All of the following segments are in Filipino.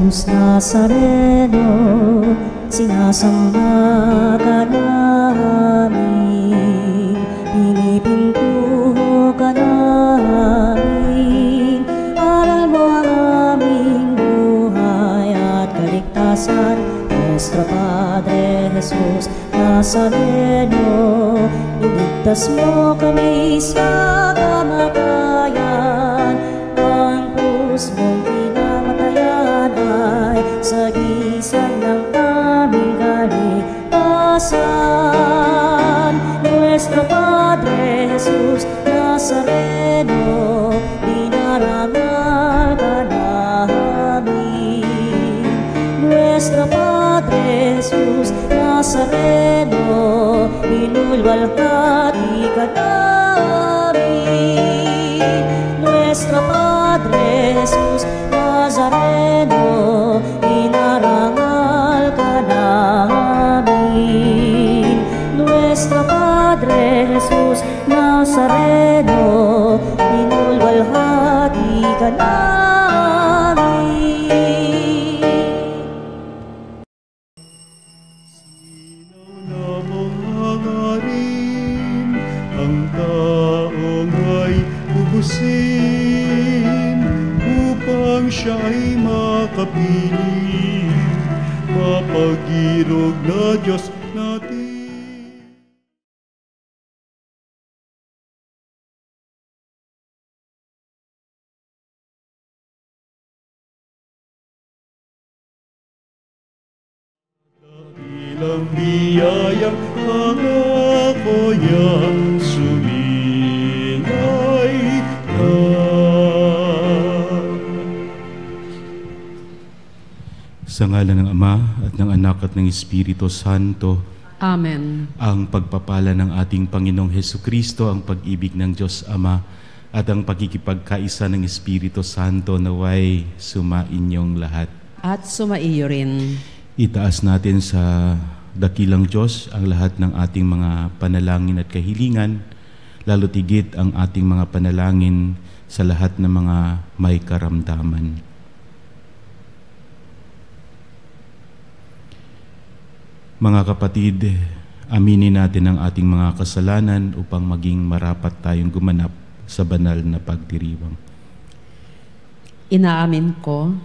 Jesus Nazareno, sinasamba ka namin, pinipinto ka namin. Aral mo ang aming buhay at kaligtasan, Nuestro Padre Jesus Nazareno. Iligtas mo kami sa kamatayan, ang krus mong pinamatayan ay sagisag ng aming kaligtasan. Nuestro Padre Jesus Nazareno, dinarangal ka namin. Nuestro Padre Jesus Nazareno, inulwalhati ka namin. Nuestro Padre Jesus Nazareno, inarangal ka namin. Nuestro Padre Jesus Nazareno, inulwalhati ka namin. Upang siya ay makapiling, mapag-irog na Diyos natin. Dakilang biyayang pangako niya, sumingay ka. Sa ngalan ng Ama at ng Anak at ng Espiritu Santo. Amen. Ang pagpapala ng ating Panginoong Hesukristo, ang pag-ibig ng Diyos Ama, at ang pagkikipagkaisa ng Espiritu Santo naway sumainyong lahat. At sumaiyo rin. Itaas natin sa dakilang Diyos ang lahat ng ating mga panalangin at kahilingan, lalo tigit ang ating mga panalangin sa lahat ng mga may karamdaman. Mga kapatid, aminin natin ang ating mga kasalanan upang maging marapat tayong gumanap sa banal na pagdiriwang. Inaamin ko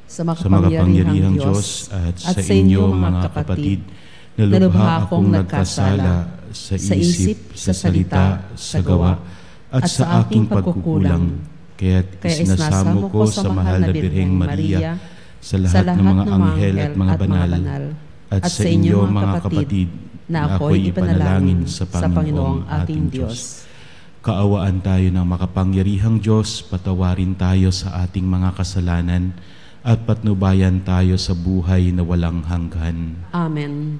sa makapangyarihang Diyos at sa inyo mga kapatid na lubha akong nagkasala sa isip, sa salita, sa gawa at sa aking pagkukulang. Kaya't isinasamo ko sa mahal na Birheng Maria, sa lahat ng mga anghel at mga banal, at sa inyo mga kapatid na ako'y ipanalangin sa Panginoong ating Diyos. Kaawaan tayo ng makapangyarihang Diyos, patawarin tayo sa ating mga kasalanan at patnubayan tayo sa buhay na walang hanggan. Amen.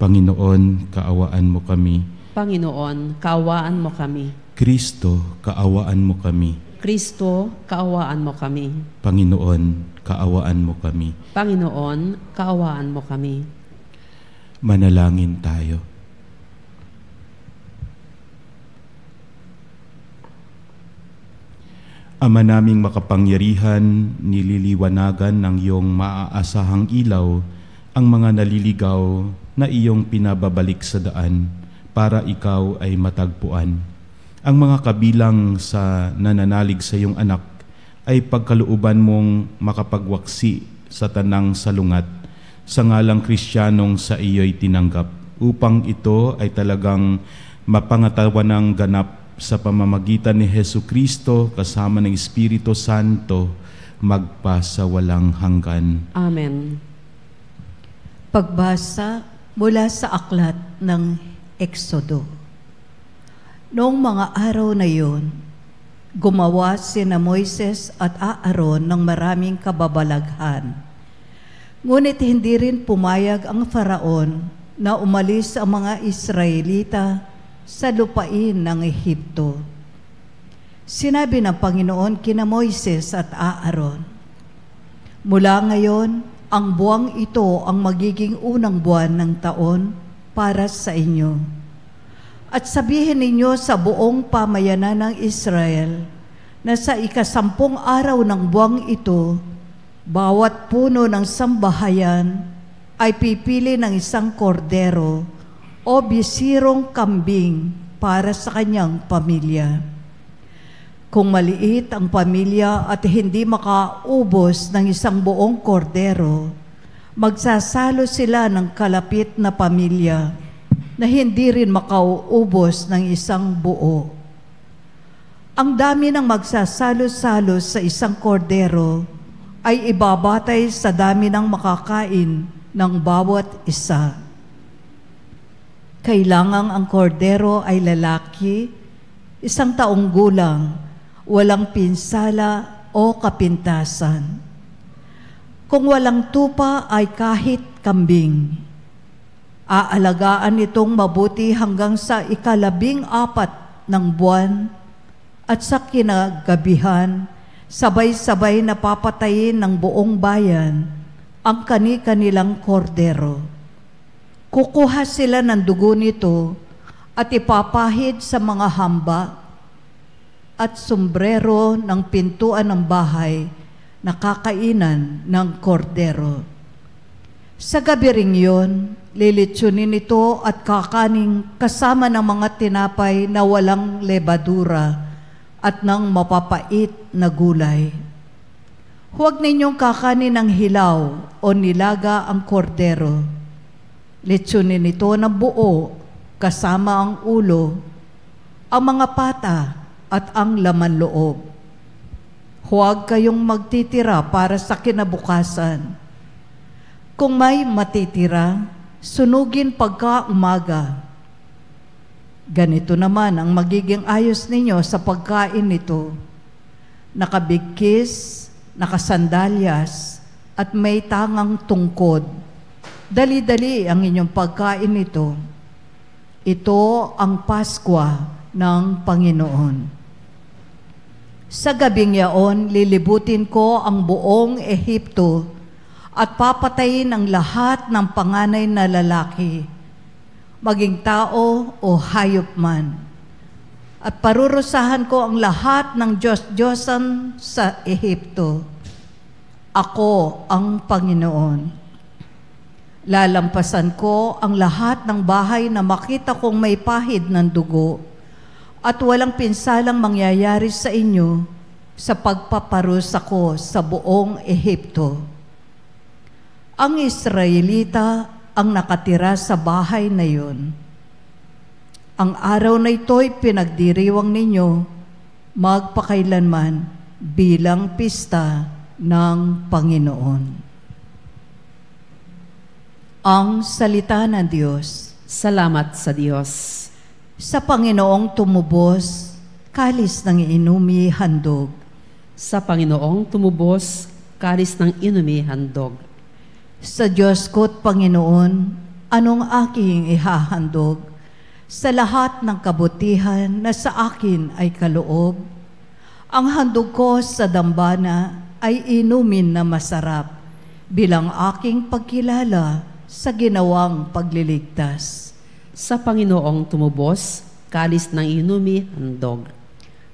Panginoon, kaawaan mo kami. Panginoon, kaawaan mo kami. Kristo, kaawaan mo kami. Kristo, kaawaan mo kami. Panginoon, kaawaan mo kami. Panginoon, kaawaan mo kami. Manalangin tayo. Ama naming makapangyarihan, nililiwanagan ng iyong maaasahang ilaw ang mga naliligaw na iyong pinababalik sa daan para ikaw ay matagpuan. Ang mga kabilang sa nananalig sa iyong anak ay pagkalooban mong makapagwaksi sa tanang salungat sa ngalang Kristiyanong sa iyo'y tinanggap, upang ito ay talagang mapangatawan ng ganap sa pamamagitan ni Hesukristo kasama ng Espiritu Santo magpa sa walang hanggan. Amen. Pagbasa mula sa aklat ng Exodo. Noong mga araw na iyon, gumawa sina Moises at Aaron ng maraming kababalaghan. Ngunit hindi rin pumayag ang Faraon na umalis ang mga Israelita sa lupain ng Ehipto. Sinabi ng Panginoon kina Moises at Aaron, "Mula ngayon, ang buwang ito ang magiging unang buwan ng taon para sa inyo. At sabihin ninyo sa buong pamayanan ng Israel na sa ika-10 araw ng buwang ito, Bawat puno ng sambahayan ay pipili ng isang kordero o bisirong kambing para sa kanyang pamilya. Kung maliit ang pamilya at hindi makaubos ng isang buong kordero, magsasalo sila ng kalapit na pamilya na hindi rin makauubos ng isang buo. Ang dami ng magsasalo-salo sa isang kordero ay ibabatay sa dami ng makakain ng bawat isa. Kailangang ang kordero ay lalaki, 1 taong gulang, walang pinsala o kapintasan. Kung walang tupa ay kahit kambing. Aalagaan itong mabuti hanggang sa 14 ng buwan at sa kinagabihan, sabay-sabay na papatayin ng buong bayan ang kani-kanilang kordero. Kukuha sila ng dugo nito at ipapahid sa mga hamba at sombrero ng pintuan ng bahay na kakainan ng kordero. Sa gabi ring yun, lilitsunin ito at kakaning kasama ng mga tinapay na walang lebadura at ng mapapait na gulay. Huwag ninyong kakanin ng hilaw o nilaga ang kordero. Litsunin ito ng buo kasama ang ulo, ang mga pata at ang laman loob. Huwag kayong magtitira para sa kinabukasan. Kung may matitira, sunugin pagka umaga. Ganito naman ang magiging ayos ninyo sa pagkain nito. Nakabigkis, nakasandalyas, at may tangang tungkod. Dali-dali ang inyong pagkain nito. Ito ang Paskwa ng Panginoon. Sa gabing yaon, lilibutin ko ang buong Ehipto at papatayin ang lahat ng panganay na lalaki, maging tao o hayop man. At parurusahan ko ang lahat ng Diyos-Diyosan sa Ehipto. Ako ang Panginoon. Lalampasan ko ang lahat ng bahay na makita kong may pahid ng dugo at walang pinsalang mangyayari sa inyo sa pagpaparusa ko sa buong Ehipto. Ang Israelita ang nakatira sa bahay na yun. Ang araw na ito'y pinagdiriwang ninyo magpakailanman bilang pista ng Panginoon. Ang salita ng Diyos. Salamat sa Diyos. Sa Panginoong tumubos, kalis ng inumi handog. Sa Panginoong tumubos, kalis ng inumi handog. Sa Diyos ko't Panginoon, anong aking ihahandog? Sa lahat ng kabutihan na sa akin ay kaloob, ang handog ko sa dambana ay inumin na masarap bilang aking pagkilala sa ginawang pagliligtas. Sa Panginoong tumubos, kalis ng inumi handog.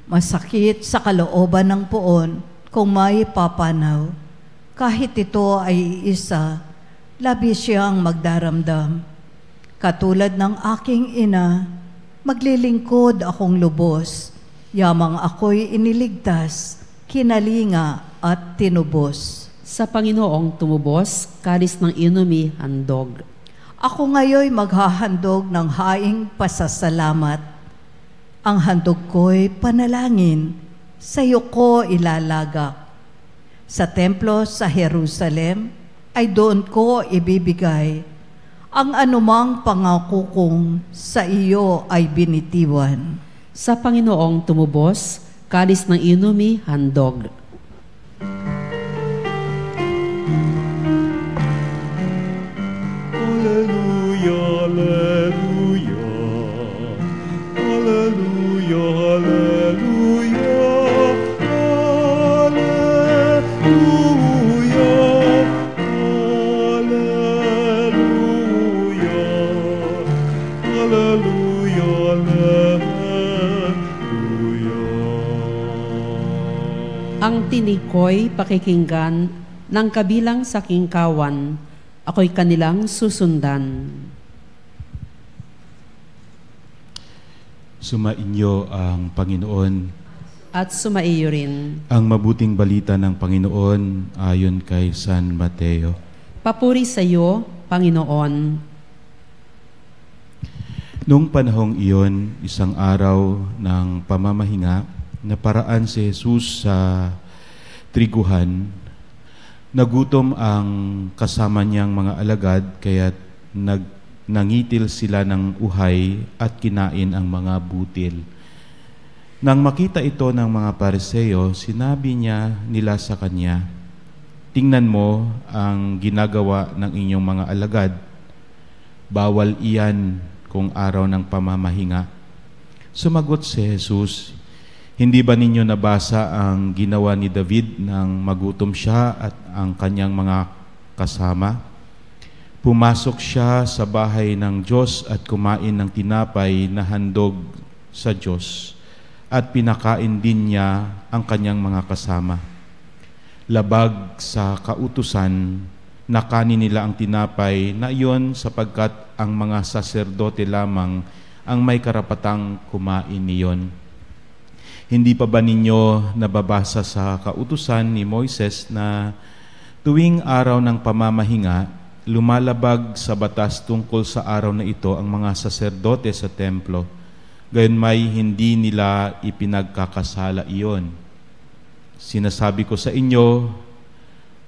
Masakit sa kalooban ng poon kung may papanaw. Kahit ito ay isa, labis siyang magdaramdam. Katulad ng aking ina, maglilingkod akong lubos, yamang ako'y iniligtas, kinalinga at tinubos. Sa Panginoong tumubos, kalis ng inumi handog. Ako ngayoy maghahandog ng haing pasasalamat. Ang handog ko'y panalangin, sa iyo ko ilalagak. Sa templo sa Jerusalem ay doon ko ibibigay. Ang anumang pangako kong sa iyo ay binitiwan. Sa Panginoong tumubos, kalis ng inumi handog. Alleluia, alleluia. Alleluia, alleluia. Ang tinig ko'y pakikinggan ng kabilang sa kingkawan, ako'y kanilang susundan. Sumainyo ang Panginoon. At sumaiyo rin. Ang mabuting balita ng Panginoon ayon kay San Mateo. Papuri sa iyo, Panginoon. Noong panahong iyon, isang araw ng pamamahinga, naparaan si Jesus sa triguhan. Nagutom ang kasama niyang mga alagad, kaya't nangitil sila ng uhay at kinain ang mga butil. Nang makita ito ng mga Pariseo, sinabi nila sa kanya, "Tingnan mo ang ginagawa ng inyong mga alagad. Bawal iyan kung araw ng pamamahinga." Sumagot si Jesus, "Hindi ba ninyo nabasa ang ginawa ni David nang magutom siya at ang kanyang mga kasama? Pumasok siya sa bahay ng Diyos at kumain ng tinapay na handog sa Diyos, at pinakain din niya ang kanyang mga kasama. Labag sa kautusan na kanin nila ang tinapay na iyon sapagkat ang mga saserdote lamang ang may karapatang kumain niyon. Hindi pa ba ninyo nababasa sa kautusan ni Moises na tuwing araw ng pamamahinga, lumalabag sa batas tungkol sa araw na ito ang mga saserdote sa templo, gayon may hindi nila ipinagkakasala iyon? Sinasabi ko sa inyo,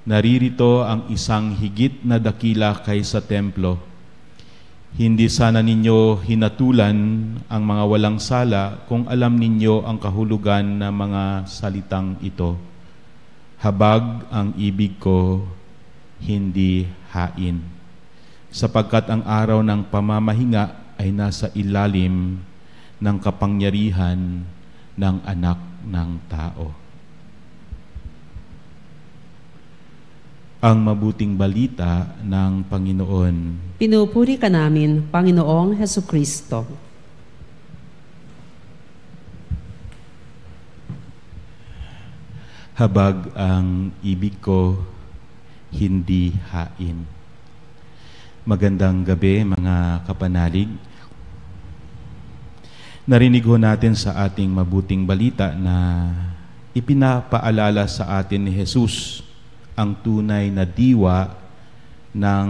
naririto ang isang higit na dakila kaysa templo. Hindi sana ninyo hinatulan ang mga walang sala kung alam ninyo ang kahulugan ng mga salitang ito. Habag ang ibig ko, hindi hain. Sapagkat ang araw ng pamamahinga ay nasa ilalim ng kapangyarihan ng Anak ng Tao. Ang mabuting balita ng Panginoon. Pinupuri ka namin, Panginoong Hesukristo. Habag ang ibig ko, hindi hain. Magandang gabi, mga kapanalig. Narinig ho natin sa ating mabuting balita na ipinapaalala sa atin ni Jesus ang tunay na diwa ng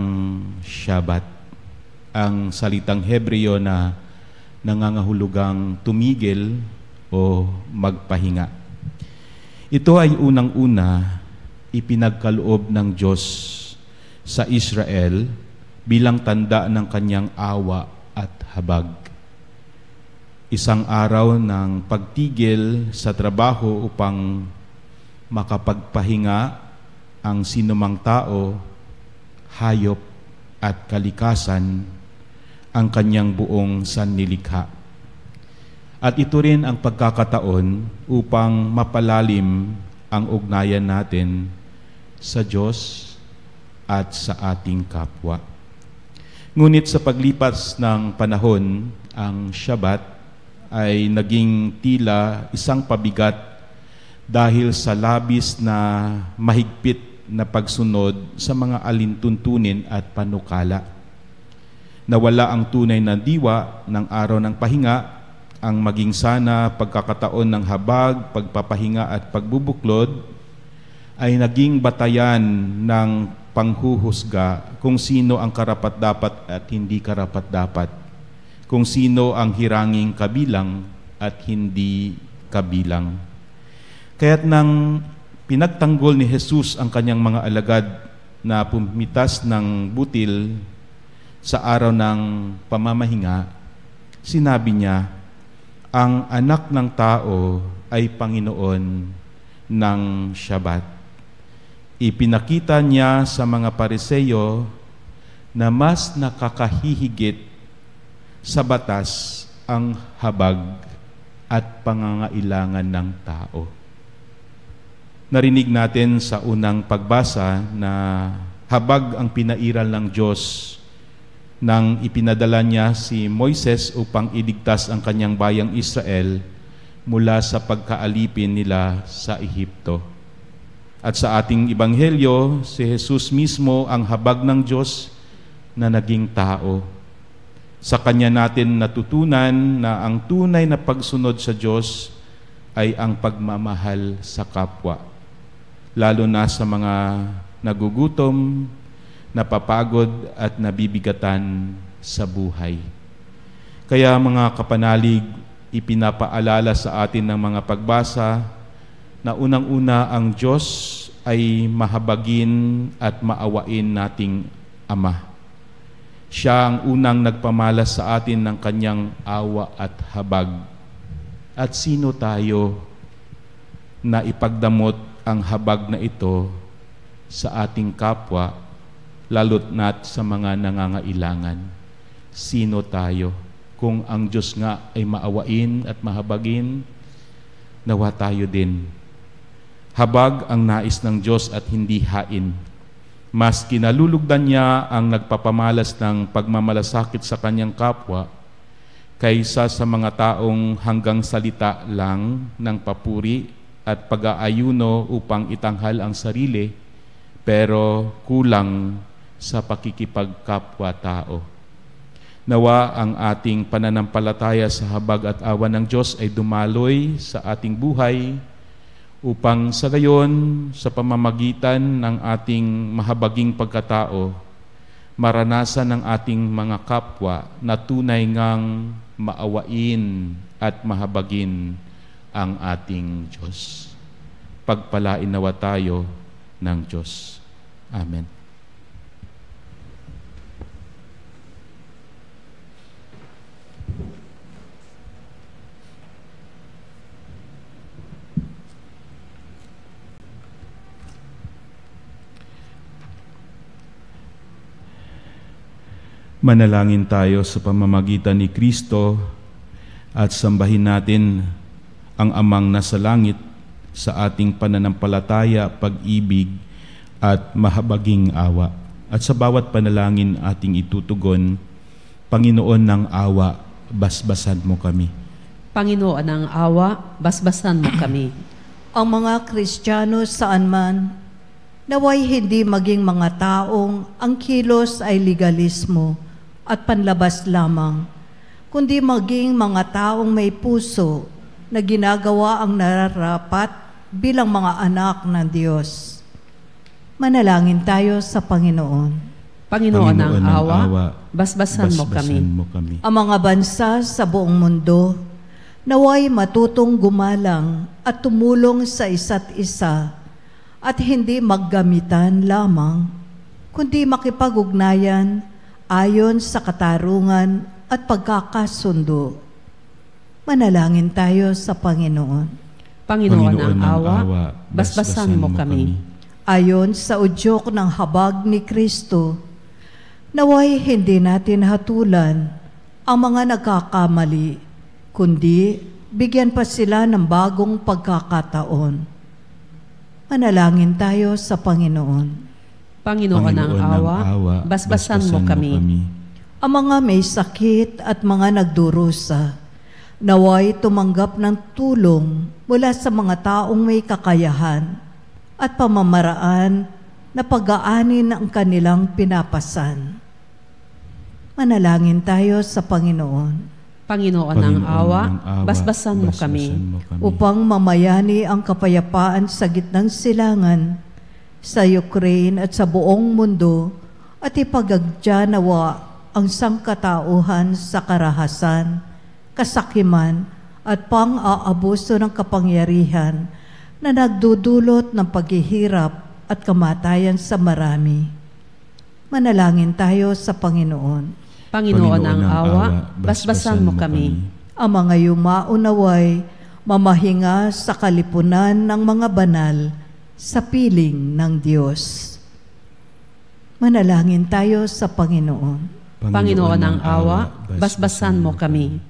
Shabbat. Ang salitang Hebreo na nangangahulugang tumigil o magpahinga. Ito ay unang-una ipinagkaloob ng Diyos sa Israel bilang tanda ng kanyang awa at habag. Isang araw ng pagtigil sa trabaho upang makapagpahinga ang sinumang tao, hayop at kalikasan ang kanyang buong sanlilikha. At ito rin ang pagkakataon upang mapalalim ang ugnayan natin sa Diyos at sa ating kapwa. Ngunit sa paglipas ng panahon, ang Shabbat ay naging tila isang pabigat dahil sa labis na mahigpit na pagsunod sa mga alintuntunin at panukala. Nawala ang tunay na diwa ng araw ng pahinga, ang maging sana pagkakataon ng habag, pagpapahinga at pagbubuklod ay naging batayan ng panghuhusga kung sino ang karapat-dapat at hindi karapat-dapat, kung sino ang hiranging kabilang at hindi kabilang. Kaya't nang pinagtanggol ni Jesus ang kanyang mga alagad na pumitas ng butil sa araw ng pamamahinga, sinabi niya, ang Anak ng Tao ay Panginoon ng Shabbat. Ipinakita niya sa mga Pariseo na mas nakakahihigit sa batas ang habag at pangangailangan ng tao. Narinig natin sa unang pagbasa na habag ang pinairal ng Diyos nang ipinadala niya si Moises upang iligtas ang kanyang bayang Israel mula sa pagkaalipin nila sa Ehipto. At sa ating ebanghelyo, si Jesus mismo ang habag ng Diyos na naging tao. Sa Kanya natin natutunan na ang tunay na pagsunod sa Diyos ay ang pagmamahal sa kapwa, lalo na sa mga nagugutom, napapagod at nabibigatan sa buhay. Kaya mga kapanalig, ipinapaalala sa atin ng mga pagbasa na unang-una ang Diyos ay mahabagin at maawain nating Ama. Siya ang unang nagpamalas sa atin ng Kanyang awa at habag. At sino tayo na ipagdamot ang habag na ito sa ating kapwa, lalo't na't sa mga nangangailangan? Sino tayo? Kung ang Diyos nga ay maawain at mahabagin, nawa tayo din. Habag ang nais ng Diyos at hindi hain. Mas kinalulugdan niya ang nagpapamalas ng pagmamalasakit sa kanyang kapwa kaysa sa mga taong hanggang salita lang ng papuri at pag-aayuno upang itanghal ang sarili, pero kulang sa pakikipagkapwa-tao. Nawa ang ating pananampalataya sa habag at awa ng Diyos ay dumaloy sa ating buhay upang sa gayon, sa pamamagitan ng ating mahabaging pagkatao, maranasan ng ating mga kapwa na tunay ngang maawain at mahabagin ang ating Diyos. Pagpalain nawa tayo ng Diyos. Amen. Manalangin tayo sa pamamagitan ni Kristo at sambahin natin ang Amang nasa langit sa ating pananampalataya, pag-ibig at mahabaging awa. At sa bawat panalangin ating itutugon, Panginoon ng awa, basbasan mo kami. Panginoon ng awa, basbasan mo kami. Ang mga Kristiyano saan man, naway hindi maging mga taong ang kilos ay legalismo at panlabas lamang, kundi maging mga taong may puso na ginagawa ang nararapat bilang mga anak ng Diyos. Manalangin tayo sa Panginoon. Panginoon ng awa, basbasan mo kami. Ang mga bansa sa buong mundo, naway matutong gumalang at tumulong sa isa't isa at hindi maggamitan lamang, kundi makipag-ugnayan ayon sa katarungan at pagkakasundo. Manalangin tayo sa Panginoon. Panginoon ng awa, basbasan mo kami. Ayon sa udyok ng habag ni Kristo, naway hindi natin hatulan ang mga nagkakamali, kundi bigyan pa sila ng bagong pagkakataon. Manalangin tayo sa Panginoon. Panginoon ng awa, basbasan mo kami. Ang mga may sakit at mga nagdurusa, naway tumanggap ng tulong mula sa mga taong may kakayahan at pamamaraan na pag-aanin ang kanilang pinapasan. Manalangin tayo sa Panginoon. Panginoon ng awa, basbasan mo kami. Upang mamayani ang kapayapaan sa gitnang silangan sa Ukraine at sa buong mundo at ipagagya nawa ang sangkatauhan sa karahasan, kasakiman at pang-aabuso ng kapangyarihan na nagdudulot ng paghihirap at kamatayan sa marami. Manalangin tayo sa Panginoon. Panginoon ng awa, basbasan mo kami. Ang mga yumaunaway, mamahinga sa kalipunan ng mga banal sa piling ng Diyos. Manalangin tayo sa Panginoon. Panginoon ng awa, basbasan mo kami.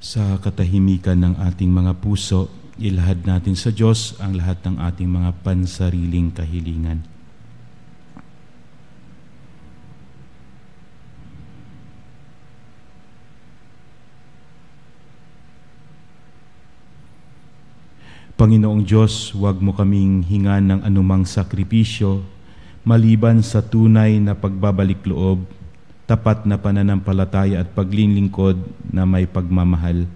Sa katahimikan ng ating mga puso, ilahad natin sa Diyos ang lahat ng ating mga pansariling kahilingan. Panginoong Diyos, huwag mo kaming hingan ng anumang sakripisyo maliban sa tunay na pagbabalik loob, tapat na pananampalataya at paglilingkod na may pagmamahal.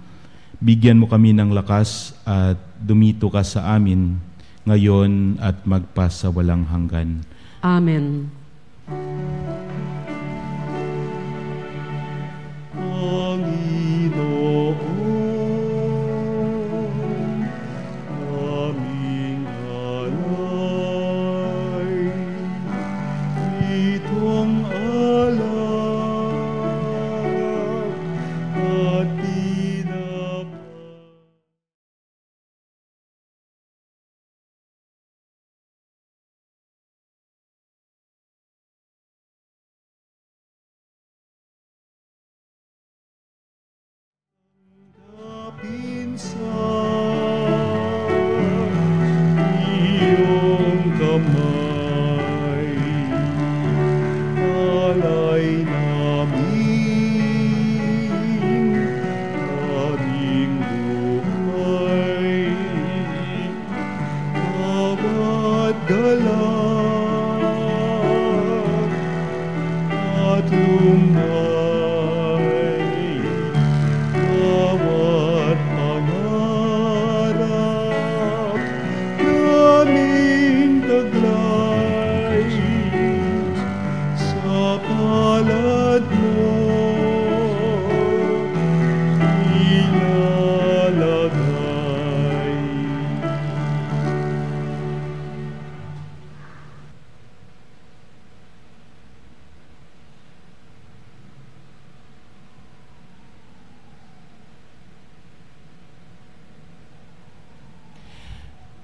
Bigyan mo kami ng lakas at dumito ka sa amin ngayon at magpasawalang hanggan. Amen.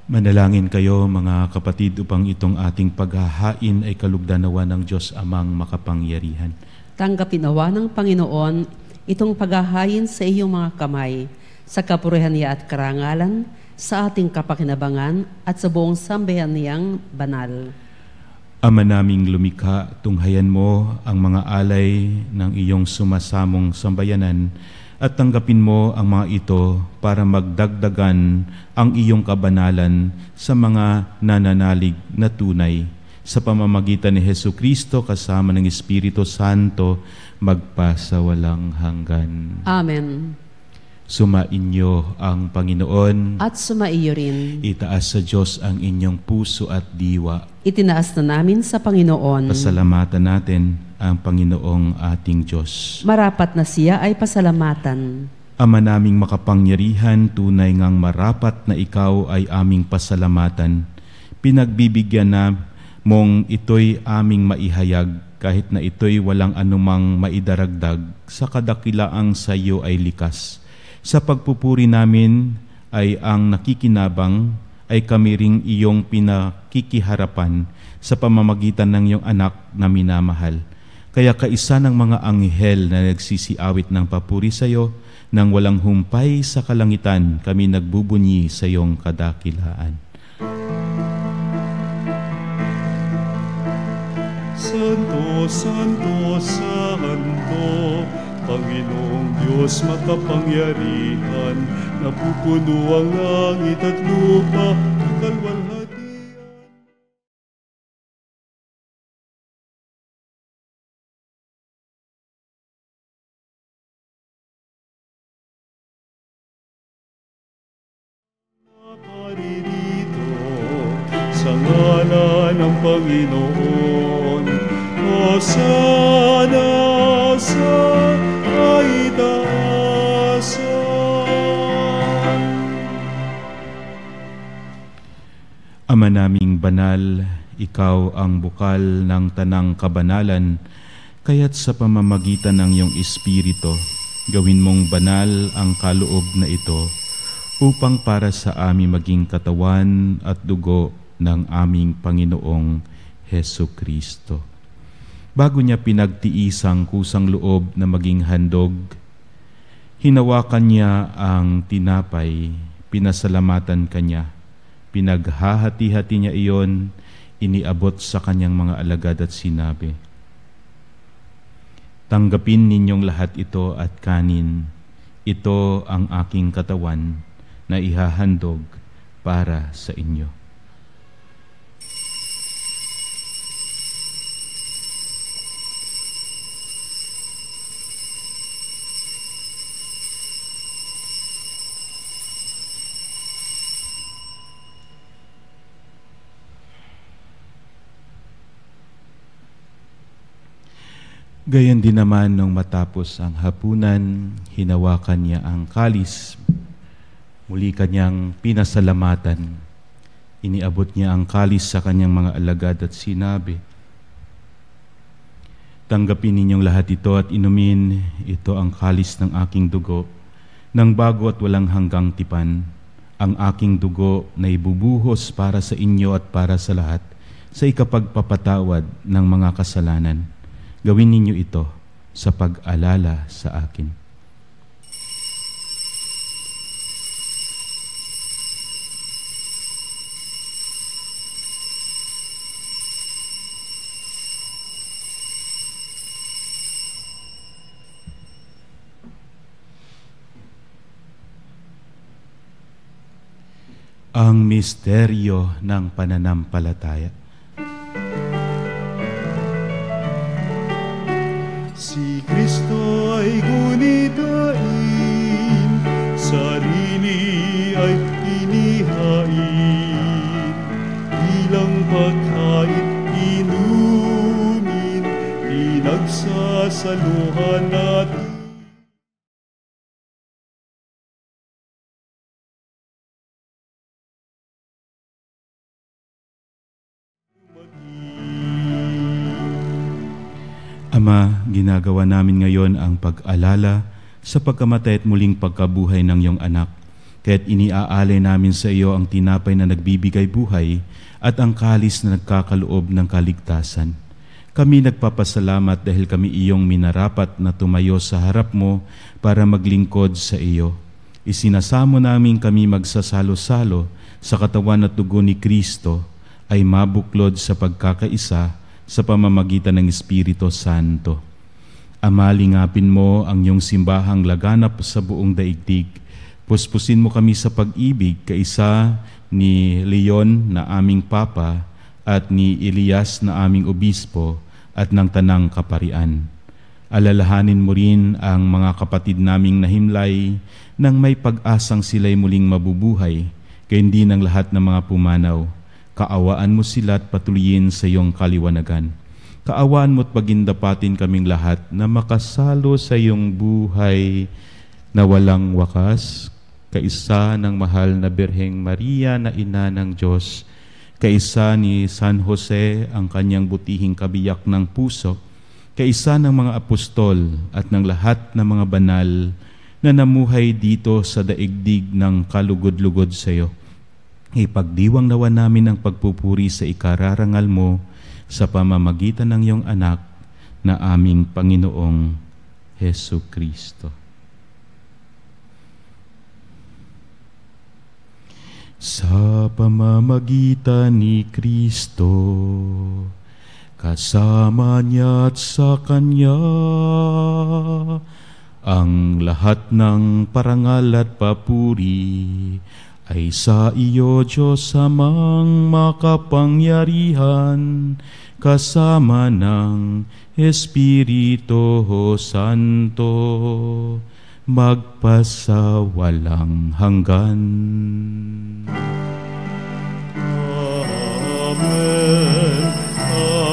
Manalangin kayo mga kapatid upang itong ating paghahain ay kalugdan-nawa ng Diyos Amang makapangyarihan. Tanggapin nawa ng Panginoon itong paghahain sa iyong mga kamay, sa kapurihan niya at karangalan, sa ating kapakinabangan at sa buong sambayan niyang banal. Ama naming lumikha, tunghayan mo ang mga alay ng iyong sumasamong sambayanan at tanggapin mo ang mga ito para magdagdagan ang iyong kabanalan sa mga nananalig na tunay. Sa pamamagitan ni Jesucristo kasama ng Espiritu Santo, magpasawalang hanggan. Amen. Sumainyo ang Panginoon at sumaiyo rin. Itaas sa Diyos ang inyong puso at diwa. Itinaas na namin sa Panginoon. Pasalamatan natin ang Panginoong ating Diyos. Marapat na siya ay pasalamatan. Ama naming makapangyarihan, tunay ngang marapat na ikaw ay aming pasalamatan. Pinagbibigyan na mong ito'y aming maihayag kahit na ito'y walang anumang maidaragdag sa kadakilaang sa iyo ay likas. Sa pagpupuri namin ay ang nakikinabang ay kami ring iyong pinakikiharapan sa pamamagitan ng iyong anak na minamahal. Kaya kaisa ng mga anghel na nagsisiawit ng papuri sa iyo, nang walang humpay sa kalangitan, kami nagbubunyi sa iyong kadakilaan. Santo, Santo, Santo, Panginoong Diyos makapangyarihan, napupuno ang langit at lupa, kalwalhatian. Naparirito sa ngalan ng Panginoon, Hosana sa kaitaasan. Ama naming banal, ikaw ang bukal ng tanang kabanalan, kaya't sa pamamagitan ng iyong Espiritu, gawin mong banal ang kaloob na ito, upang para sa amin maging katawan at dugo ng aming Panginoong Hesukristo. Bago niya pinagtiisang kusang loob na maging handog, hinawakan niya ang tinapay, pinasalamatan kanya, pinaghahati-hati niya iyon, iniabot sa kanyang mga alagad at sinabi, "Tanggapin ninyong lahat ito at kanin, ito ang aking katawan na ihahandog para sa inyo. Gayon din naman nung matapos ang hapunan, hinawakan niya ang kalis. Muli kanyang pinasalamatan. Iniabot niya ang kalis sa kanyang mga alagad at sinabi, "Tanggapin ninyong lahat ito at inumin. Ito ang kalis ng aking dugo, ng bago at walang hanggang tipan. Ang aking dugo na ibubuhos para sa inyo at para sa lahat sa ikapagpapatawad ng mga kasalanan. Gawin ninyo ito sa pag-alala sa akin." Ang misteryo ng pananampalataya. Si Kristo ay gunitain, sarili ay inihain, bilang pagkain inumin, pinagsasaluhan natin. Ama, ginagawa namin ngayon ang pag-alala sa pagkamatay at muling pagkabuhay ng iyong anak. Kaya't iniaalay namin sa iyo ang tinapay na nagbibigay buhay at ang kalis na nagkakaloob ng kaligtasan. Kami nagpapasalamat dahil kami iyong minarapat na tumayo sa harap mo para maglingkod sa iyo. Isinasamo namin kami magsasalo-salo sa katawan at dugo ni Kristo ay mabuklod sa pagkakaisa sa pamamagitan ng Espiritu Santo. Ama, lingapin mo ang iyong simbahang laganap sa buong daigdig. Puspusin mo kami sa pag-ibig kaisa ni Leon na aming Papa at ni Elias na aming Obispo at ng Tanang Kaparian. Alalahanin mo rin ang mga kapatid naming nahimlay nang may pag-asang sila'y muling mabubuhay, gayon din ang lahat ng mga pumanaw. Kaawaan mo sila at patuloyin sa iyong kaliwanagan. Kaawaan mo at pagindapatin kaming lahat na makasalo sa iyong buhay na walang wakas, kaisa ng mahal na Birheng Maria na ina ng Diyos, kaisa ni San Jose ang kanyang butihing kabiyak ng puso, kaisa ng mga apostol at ng lahat ng mga banal na namuhay dito sa daigdig ng kalugod-lugod sa iyo. Ipagdiwang nawa namin ang pagpupuri sa ikararangal mo sa pamamagitan ng iyong anak na aming Panginoong Hesu Kristo. Sa pamamagitan ni Kristo, kasama niya at sa Kanya, ang lahat ng parangal at papuri ay sa iyo, Diyos Amang makapangyarihan, kasama ng Espiritu Santo, magpasawalang hanggan. Amen. Amen.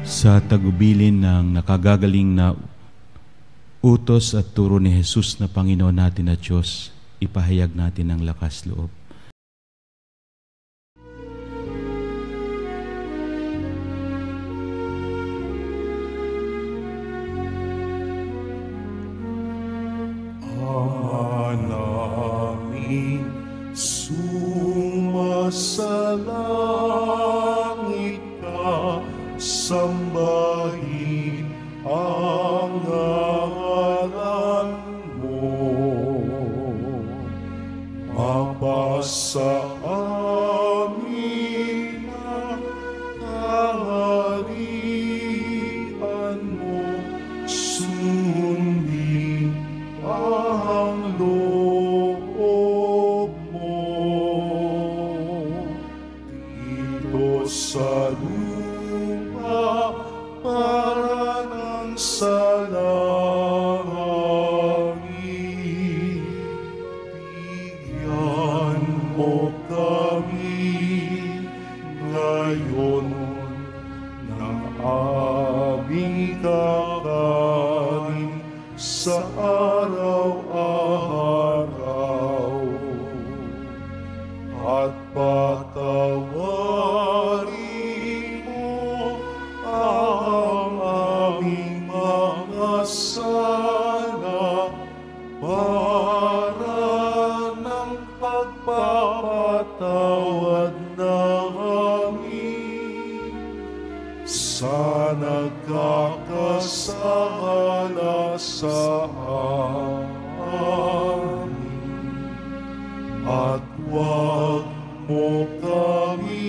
Sa tagubilin ng nakagagaling na utos at turo ni Jesus na Panginoon natin at Diyos, ipahayag natin ang lakas loob. Ama namin, sumasalangit ka, sambahin ang sa amin na kaharian mo, sundin ang loob mo. Dito sa lupa para ng sa langit, bigyan mo kami ngayon ng aming kakanin sa araw-araw, at patawarin mo ang aming mga sala para ng pagpapatawad namin sa nagkakasala sa amin. At huwag mo kami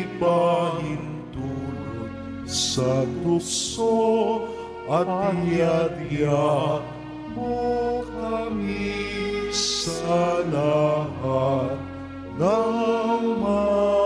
ipahintulot sa tukso, at iadya mo kami sa lahat ng masama.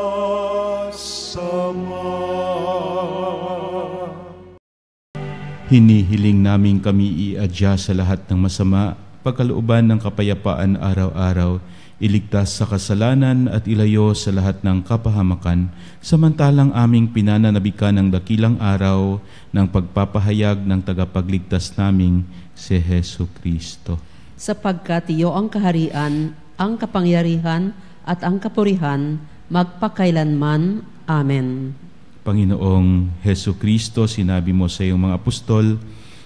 Hinihiling namin kami iadya sa lahat ng masama, pagkalooban ng kapayapaan araw-araw, iligtas sa kasalanan at ilayo sa lahat ng kapahamakan, samantalang aming pinananabikan ng dakilang araw ng pagpapahayag ng tagapagligtas naming si Hesu Kristo. Sapagkat iyo ang kaharian, ang kapangyarihan at ang kapurihan magpakailanman. Amen. Panginoong Hesu Kristo, sinabi mo sa iyong mga apostol,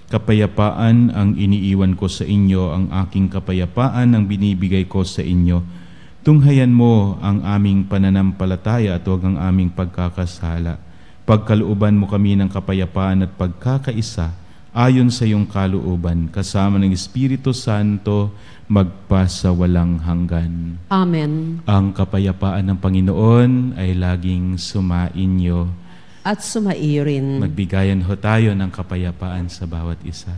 kapayapaan ang iniiwan ko sa inyo, ang aking kapayapaan ang binibigay ko sa inyo. Tunghayan mo ang aming pananampalataya at huwag ang aming pagkakasala. Pagkalooban mo kami ng kapayapaan at pagkakaisa ayon sa iyong kalooban, kasama ng Espiritu Santo, magpasawalang hanggan. Amen. Ang kapayapaan ng Panginoon ay laging sumainyo. At sumaiyo rin. Magbigayan ho tayo ng kapayapaan sa bawat isa.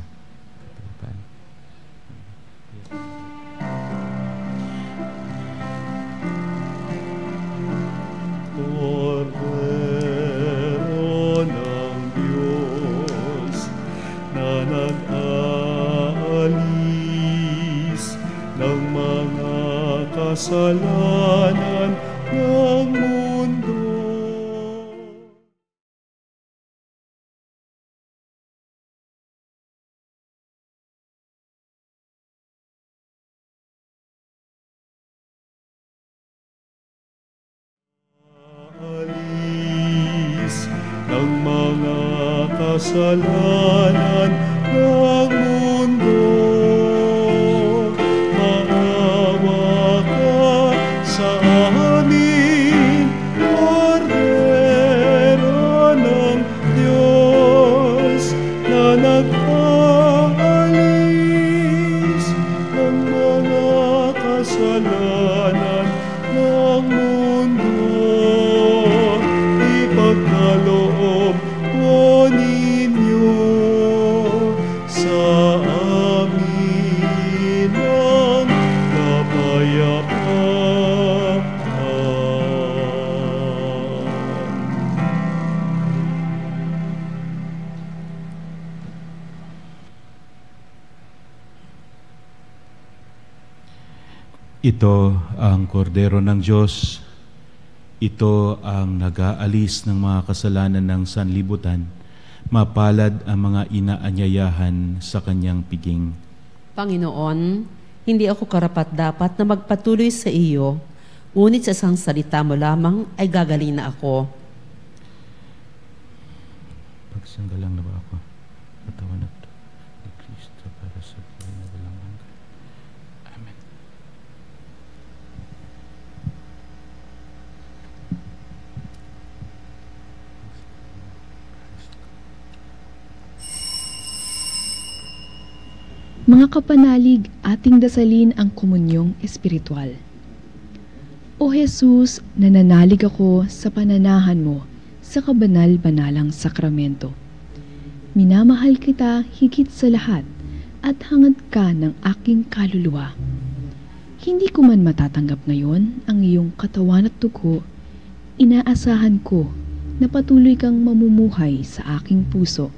Kordero ng Diyos na nag-aalis ng mga kasalanan ng mundo. Ng mga kasalanan ng mundo, maawa ka sa amin, Kordero ng Diyos na nag-aalis ng mga kasalanan ng mundo. Ipagkaloob po ninyo sa amin ang kapayapaan. Ito ang Kordero ng Diyos. Ito ang nag-aalis ng mga kasalanan ng sanlibutan. Mapalad ang mga inaanyayahan sa kanyang piging. Panginoon, hindi ako karapat-dapat na magpatuloy sa iyo, ngunit sa isang salita mo lamang ay gagaling na ako. Pagsanggalang na ba ako? Katawan at ni Kristo para sa buhay na walang hanggan. Amen. Mga kapanalig, ating dasalin ang komunyong espiritual. O O Jesus, nananalig ako sa pananahan mo sa kabanal-banalang sakramento. Minamahal kita higit sa lahat at hangad ka ng aking kaluluwa. Hindi ko man matatanggap ngayon ang iyong katawan at dugo, inaasahan ko na patuloy kang mamumuhay sa aking puso.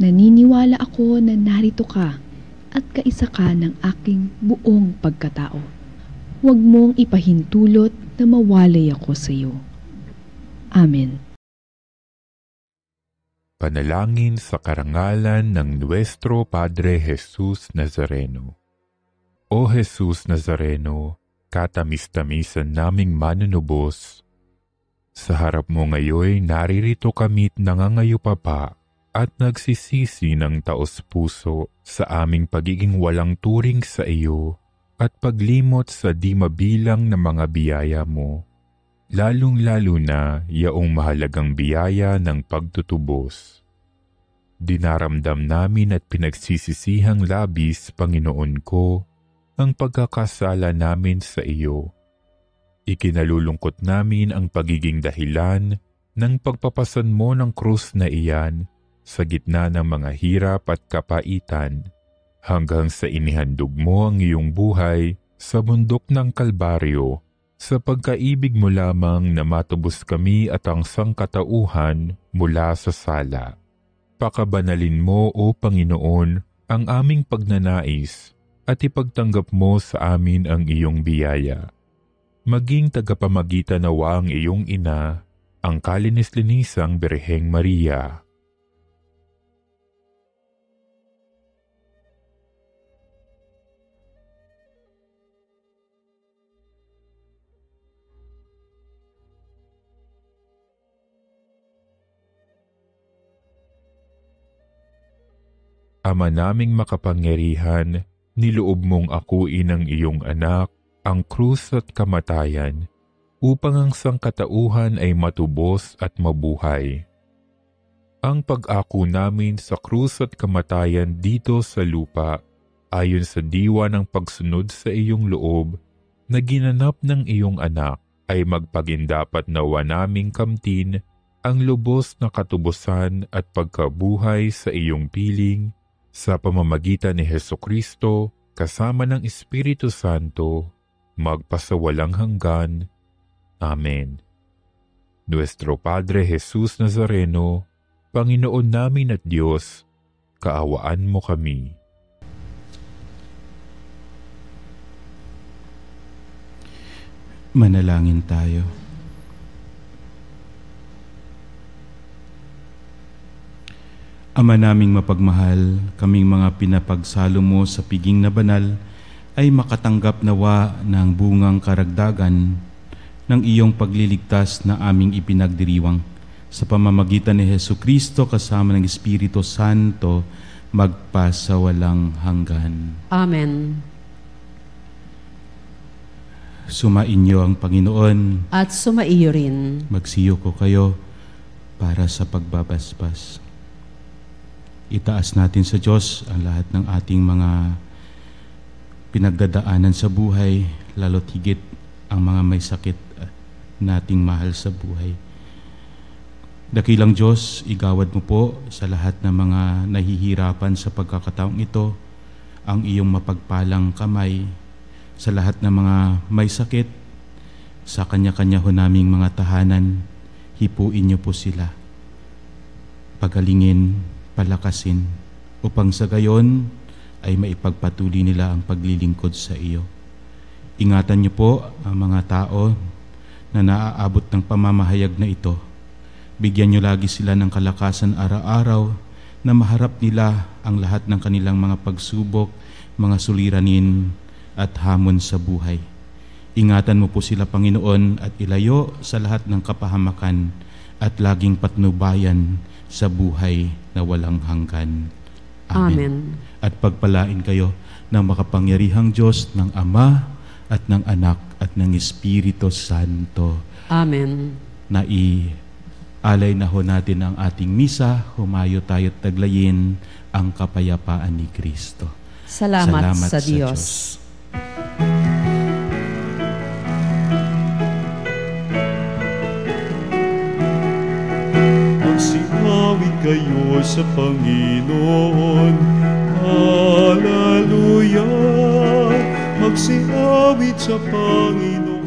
Naniniwala ako na narito ka at kaisa ka ng aking buong pagkatao. Huwag mong ipahintulot na mawalay ako sa iyo. Amen. Panalangin sa karangalan ng Nuestro Padre Jesus Nazareno. O Jesus Nazareno, katamis-tamisan naming manunubos, sa harap mo ngayon naririto kami't nangangayupapa at nagsisisi ng taos-puso sa aming pagiging walang turing sa iyo at paglimot sa di mabilang na mga biyaya mo, lalong-lalo na yaong mahalagang biyaya ng pagtutubos. Dinaramdam namin at pinagsisisihang labis, Panginoon ko, ang pagkakasala namin sa iyo. Ikinalulungkot namin ang pagiging dahilan ng pagpapasan mo ng krus na iyan sa gitna ng mga hirap at kapaitan, hanggang sa inihandog mo ang iyong buhay sa bundok ng Kalbaryo, sa pagkaibig mo lamang na matubos kami at ang sangkatauhan mula sa sala. Pakabanalin mo, O Panginoon, ang aming pagnanais at ipagtanggap mo sa amin ang iyong biyaya. Maging tagapamagitan nawa ang iyong ina, ang kalinis-linisang Birheng Maria. Ama naming makapangyarihan, niloob mong akuin ang iyong anak, ang krus at kamatayan, upang ang sangkatauhan ay matubos at mabuhay. Ang pag-ako namin sa krus at kamatayan dito sa lupa, ayon sa diwa ng pagsunod sa iyong loob, na ginanap ng iyong anak, ay magpagindapat nawa naming kamtin ang lubos na katubusan at pagkabuhay sa iyong piling, sa pamamagitan ni Hesukristo, kasama ng Espiritu Santo, magpasawalang hanggan. Amen. Nuestro Padre Jesus Nazareno, Panginoon namin at Diyos, kaawaan mo kami. Manalangin tayo. Ama naming mapagmahal, kaming mga pinapagsalo mo sa piging na banal ay makatanggap nawa ng bungang karagdagan ng iyong pagliligtas na aming ipinagdiriwang. Sa pamamagitan ni Hesukristo kasama ng Espiritu Santo, magpasawalang hanggan. Amen. Sumainyo ang Panginoon. At sumaiyo rin. Magsiyo ko kayo para sa pagbabasbas. Itaas natin sa Diyos ang lahat ng ating mga pinagdadaanan sa buhay, lalo't higit ang mga may sakit nating mahal sa buhay. Dakilang Diyos, igawad mo po sa lahat ng mga nahihirapan sa pagkakataong ito ang iyong mapagpalang kamay sa lahat ng mga may sakit, sa kanya-kanya ho naming mga tahanan, hipuin niyo po sila. Pagalingin, palakasin, upang sa gayon ay maipagpatuloy nila ang paglilingkod sa iyo. Ingatan niyo po ang mga tao na naaabot ng pamamahayag na ito. Bigyan niyo lagi sila ng kalakasan araw-araw na maharap nila ang lahat ng kanilang mga pagsubok, mga suliranin at hamon sa buhay. Ingatan mo po sila, Panginoon, at ilayo sa lahat ng kapahamakan at laging patnubayan sa buhay na walang hanggan. Amen. At pagpalain kayo ng makapangyarihang Diyos, ng Ama at ng Anak at ng Espiritu Santo. Amen. Alay na ho natin ang ating misa, humayo tayo't taglayin ang kapayapaan ni Kristo. Salamat sa Diyos. kayo sa Panginoon. Hallelujah! Magsiawit sa Panginoon.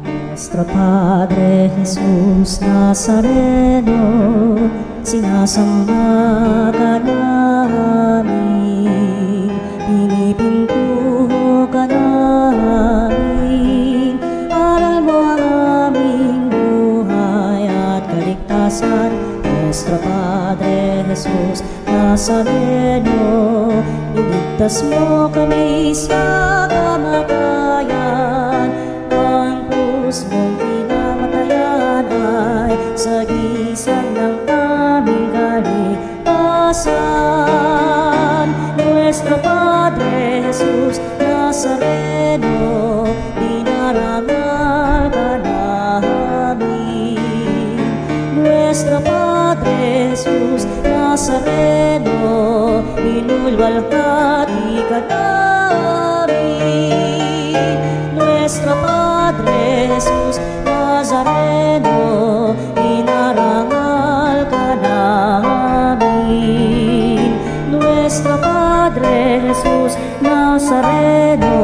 Nuestro Padre Jesus Nazareno, sinasamba ka namin, pinipintuho ka namin, aral mo ang aming buhay at kaligtasan. Nuestro Padre Jesus Nazareno, iligtas mo kami sa kamatayan. Ang krus mong pinamatayan ay sagisag ng aming kaligtasan. Nuestro Padre Jesus Nazareno, dinarangal ka namin. Nuestro Padre Jesus Nazareno, inulwalhati ka namin. Nuestro Padre Jesus Nazareno, inarangal ka namin. Nuestro Padre Jesus Nazareno,